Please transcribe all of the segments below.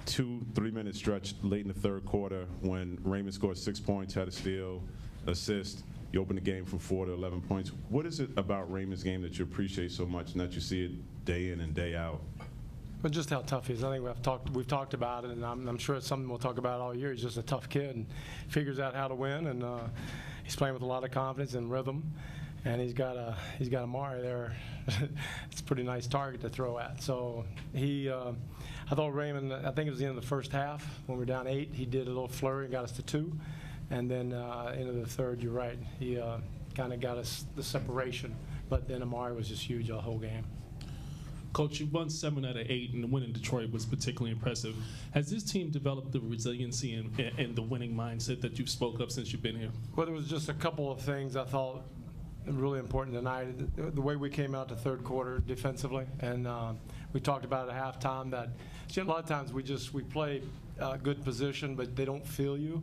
2-3 minute stretch late in the third quarter when Raymond scored 6 points, had a steal, assist. You opened the game from 4 to 11 points. What is it about Raymond's game that you appreciate so much and that you see it day in and day out? But just how tough he is. I think we've talked about it, and I'm sure it's something we'll talk about all year. He's just a tough kid and figures out how to win, and he's playing with a lot of confidence and rhythm. And he's got Amari there. It's a pretty nice target to throw at. So I thought Raymond, I think it was the end of the first half when we were down 8. He did a little flurry and got us to 2, and then into the third, you're right. He kind of got us the separation, but then Amari was just huge the whole game. Coach, you won 7 out of 8, and the win in Detroit was particularly impressive. Has this team developed the resiliency and the winning mindset that you've spoke of since you've been here? Well, there was just a couple of things I thought really important tonight. The way we came out the third quarter defensively, and we talked about at halftime that a lot of times we play good position, but they don't feel you.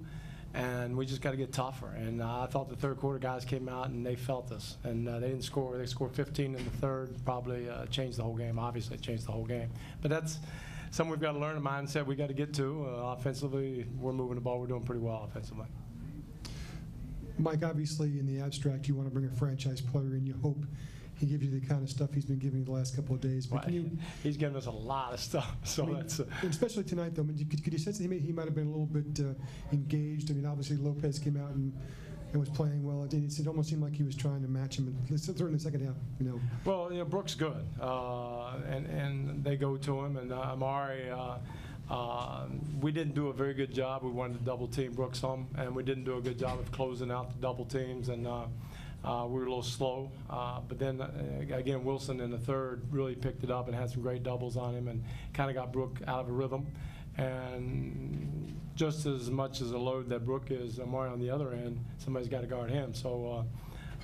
And we just got to get tougher. And I thought the third quarter guys came out and they felt us. And they didn't score. They scored 15 in the third. Probably changed the whole game. Obviously, it changed the whole game. But that's something we've got to learn. A mindset we got to get to. Offensively, we're moving the ball. We're doing pretty well offensively. Mike, obviously, in the abstract, you want to bring a franchise player in. You hope he gives you the kind of stuff he's been giving you the last couple of days. But well, he's given us a lot of stuff. So that's especially tonight, though. I mean, could you sense that he might have been a little bit engaged? I mean, obviously Lopez came out and was playing well. It almost seemed like he was trying to match him. Certainly in the second half, you know. Well, you know, Brooks good, and they go to him, and Amari. We didn't do a very good job. We wanted to double team Brooks some, and we didn't do a good job of closing out the double teams, and we were a little slow. But then again, Wilson in the third really picked it up and had some great doubles on him, and kind of got Brook out of a rhythm. And just as much as a load that Brook is, Amari on the other end, somebody's got to guard him. So.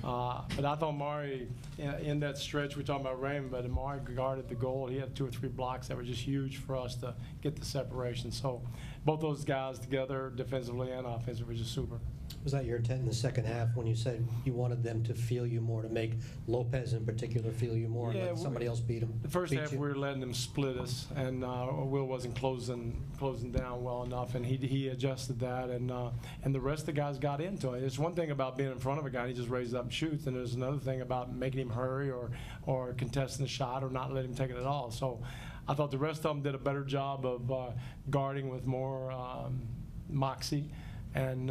But I thought Amari, in that stretch, we're talking about Raymond, but Amari guarded the goal. He had 2 or 3 blocks that were just huge for us to get the separation. So both those guys together, defensively and offensively, were just super. Was that your intent in the second half when you said you wanted them to feel you more, to make Lopez in particular feel you more, and let somebody else beat him? The first half we were letting them split us, and Will wasn't closing down well enough, and he adjusted that, and the rest of the guys got into it. There's one thing about being in front of a guy, he just raises up and shoots, and there's another thing about making him hurry or contesting the shot or not letting him take it at all. So I thought the rest of them did a better job of guarding with more moxie, and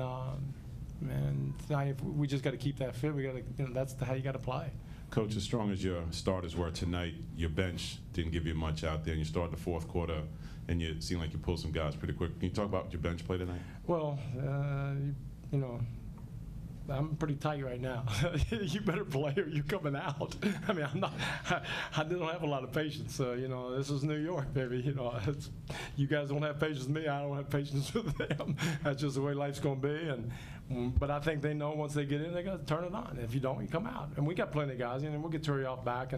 tonight we just got to keep that fit. We got to, that's how you got to play. Coach, as strong as your starters were tonight, your bench didn't give you much out there, and you started the fourth quarter, and you seemed like you pulled some guys pretty quick. Can you talk about your bench play tonight? Well, you know, I'm pretty tight right now. You better play or you're coming out. I mean, I don't have a lot of patience. You know, this is New York, baby. You know, you guys don't have patience with me. I don't have patience with them. That's just the way life's going to be. But I think they know once they get in, they got to turn it on. If you don't, you come out. And we got plenty of guys, and we'll get Turioff back.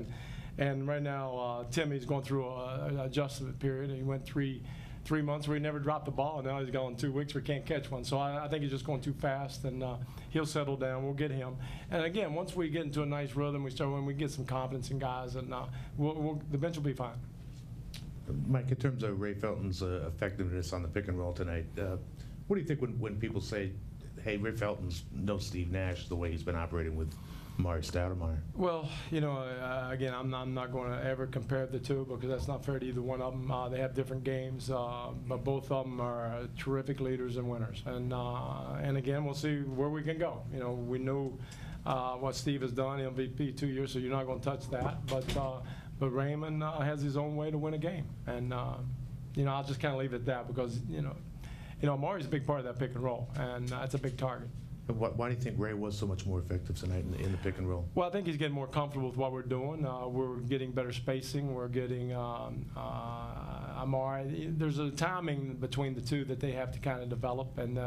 And right now, Timmy's going through an adjustment period. He went three months where he never dropped the ball, and now he's gone 2 weeks where he can't catch one. So I think he's just going too fast, and he'll settle down. We'll get him. And again, once we get into a nice rhythm, we get some confidence in guys, and the bench will be fine. Mike, in terms of Ray Felton's effectiveness on the pick and roll tonight, what do you think when people say, hey, Ray Felton's no Steve Nash the way he's been operating with Amari Stoudemire? Well, you know, again, I'm not going to ever compare the two because that's not fair to either one of them. They have different games, but both of them are terrific leaders and winners. And again, we'll see where we can go. You know, we know what Steve has done, MVP 2 years, so you're not going to touch that. But Raymond has his own way to win a game, and you know, I'll just kind of leave it at that because you know, Amari's a big part of that pick and roll, and it's a big target. Why do you think Ray was so much more effective tonight in the pick and roll? Well, I think he's getting more comfortable with what we're doing. We're getting better spacing. We're getting Amari. There's a timing between the two that they have to kind of develop, and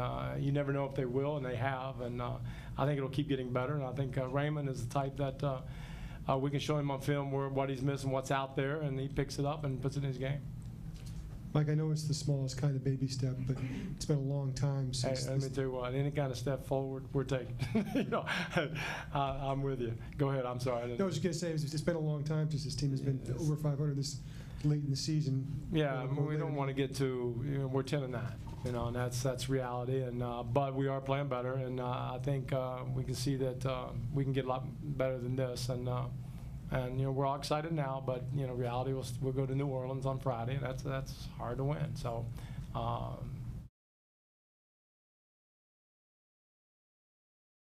you never know if they will, and they have. And I think it'll keep getting better. And I think Raymond is the type that we can show him on film what he's missing, what's out there, and he picks it up and puts it in his game. Mike, I know it's the smallest kind of baby step, but it's been a long time Hey, since. let me tell you what, any kind of step forward, we're taking. You know, I'm with you. Go ahead, I'm sorry. I didn't- No, I was just going to say, it's been a long time since this team has been over 500 this late in the season. Yeah, I mean, we don't want to get to, you know, we're 10-9, you know, and that's reality. And but we are playing better, and I think we can see that we can get a lot better than this. And you know, we're all excited now, but you know, reality we'll go to New Orleans on Friday, and that's hard to win. So